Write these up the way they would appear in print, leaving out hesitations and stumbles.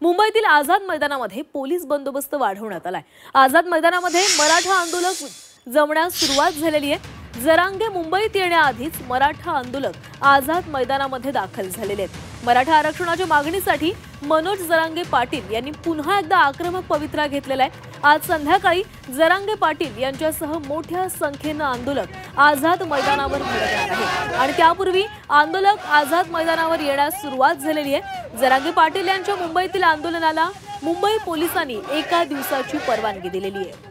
मुंबईतील आझाद मैदानामध्ये पोलीस बंदोबस्त वाढवण्यात आलाय। आझाद मैदानामध्ये मराठा आंदोलक जमण्यास सुरुवात झालेली आहे। जरांगे मुंबईत येण्याआधीच मराठा आंदोलक आझाद मैदानामध्ये दाखल झालेले आहेत। मराठा आरक्षणाच्या मागणीसाठी मनोज जरांगे पाटील यांनी पुन्हा एकदा आक्रमक पवित्रा घेतलेला आहे। आज संध्याकाळी जरांगे पाटील यांच्यासह मोठ्या संख्येने आंदोलक आझाद मैदानावर धडकणार आहेत आणि त्यापूर्वी आंदोलक आझाद मैदानावर येण्यास सुरुवात झालेली आहे। जरांगे पाटील यांच्या मुंबईतील आंदोलनाला मुंबई पोलिसांनी एका दिवसाची परवानगी दिलेली आहे।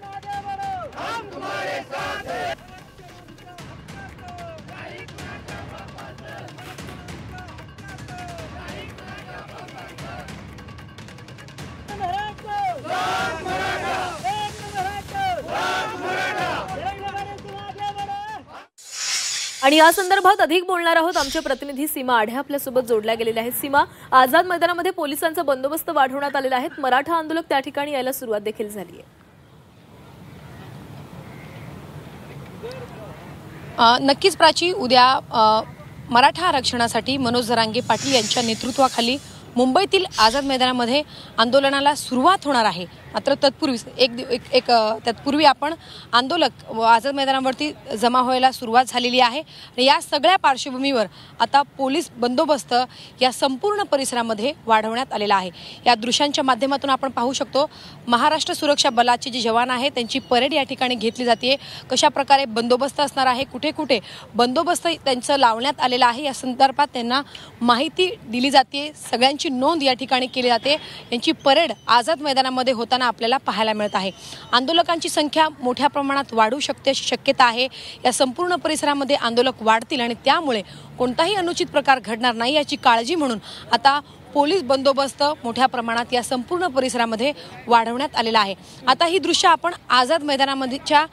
आणि या संदर्भात अधिक बोलणार आहोत। आमचे प्रतिनिधी सीमा आढे आपल्यासोबत जोडल्या गेलेल्या आहेत। सीमा, आझाद मैदानामध्ये पोलिसांचा बंदोबस्त वाढवण्यात आलेला आहे। मराठा आंदोलक त्या ठिकाणी यायला सुरुवात देखील झाली आहे। नक्कीच प्राची, उद्या मराठा आरक्षणासाठी मनोज जरांगे पाटील यांच्या नेतृत्वाखाली मुंबईतील आझाद मैदानामध्ये आंदोलनाला सुरुवात होणार आहे। मात्र तत्पूर्वी आपण आंदोलक आझाद मैदानावरती जमा व्हायला सुरुवात झालेली आहे आणि या सगळ्या पार्श्वभूमीवर आता पोलीस बंदोबस्त या संपूर्ण परिसरामध्ये वाढवण्यात आलेला आहे। या दृश्यांच्या माध्यमातून आपण पाहू शकतो महाराष्ट्र सुरक्षा बलाचे जे जवान आहेत त्यांची परेड या ठिकाणी घेतली जाते। कशा प्रकारे बंदोबस्त असणार आहे, कुठे कुठे बंदोबस्त त्यांचं लावण्यात आलेला आहे या संदर्भात त्यांना माहिती दिली जाते। सगळ्यांची नोंद या ठिकाणी केली जाते। यांची परेड आझाद मैदानामध्ये होताना आपल्याला पाहायला मिळत आहे। आंदोलकांची संख्या मोठ्या प्रमाणात वाढू शकते अशी शक्यता आहे। या संपूर्ण परिसरामध्ये आंदोलक वाढतील आणि त्यामुळे कोणताही अनुचित प्रकार घडणार नाही याची काळजी म्हणून आता पोलीस बंदोबस्त मोठ्या प्रमाणात या संपूर्ण परिसरामध्ये वाढवण्यात आलेला आहे। आता ही दृश्य आपण आझाद मैदानामध्येच्या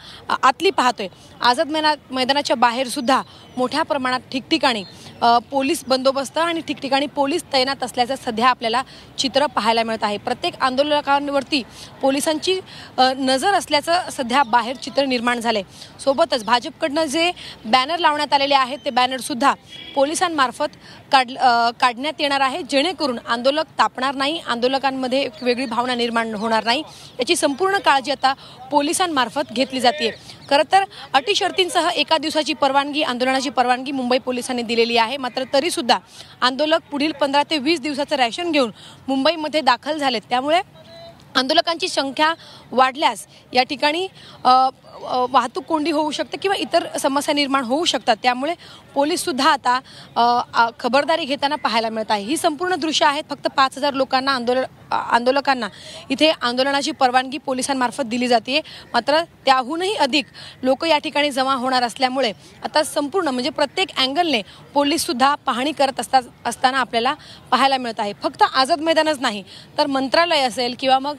आतली पाहतोय। आझाद मैदानाच्या बाहेर सुद्धा मोठ्या प्रमाणात ठिकठिकाणी पोलीस बंदोबस्त आणि ठिकठिकाणी पोलीस तैनात असल्याचं सध्या आपल्याला चित्र पाहायला मिळत आहे। प्रत्येक आंदोलकांवरती पोलिसांची नजर असल्याचं सध्या बाहेर चित्र निर्माण झाले। सोबतच भाजपकडनं जे बॅनर लावण्यात आलेले आहेत ते बॅनर सुद्धा पोलिसांमार्फत काढण्यात येणार आहे, जेणेकरून आंदोलक तापणार नाही, आंदोलकांमध्ये एक वेगळी भावना निर्माण होणार नाही याची संपूर्ण काळजी आता पोलिसांमार्फत घेतली जाते। खरं तर अटी शर्तींसह एका दिवसाची परवानगी, आंदोलनाची परवानगी मुंबई पोलिसांनी दिलेली आहे। मात्र तरी सुद्धा आंदोलक पुढील 15 ते 20 दिवसाचं रॅशन घेऊन मुंबईमध्ये दाखल झालेत। त्यामुळे आंदोलकांची संख्या वाढल्यास या ठिकाणी वाहतूक कोंडी होऊ शकते किंवा इतर समस्या निर्माण होऊ शकतात। त्यामुळे पोलीस सुद्धा आता खबरदारी घेताना पाहायला मिळत आहे। ही संपूर्ण दृश्य आहेत। फक्त 5000 लोकांना आंदोलकांना इथे आंदोलनाची परवानगी पोलिसांमार्फत दिली जाते। मात्र त्याहूनही अधिक लोक या ठिकाणी जमा होणार असल्यामुळे आता संपूर्ण म्हणजे प्रत्येक अँगलने पोलीस सुद्धा पाहणी करत असताना आपल्याला पाहायला मिळत आहे। फक्त आझाद मैदानच नाही तर मंत्रालय असेल किंवा मग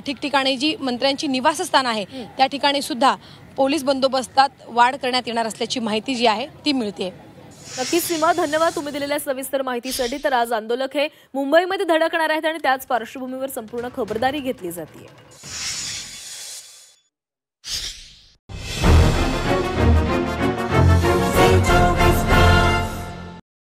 ठिकठिकाणी जी मंत्र्यांची निवासस्थान आहे त्या ठिकाणी सुद्धा पोलीस बंदोबस्तात वाढ करण्यात येणार असल्याची माहिती जी आहे ती मिळते। नक्कीच सीमा, धन्यवाद तुम्ही दिलेल्या सविस्तर माहितीसाठी। तर आज आंदोलक हे मुंबईमध्ये धडकणार आहेत आणि त्याच पार्श्वभूमीवर संपूर्ण खबरदारी घेतली जाते।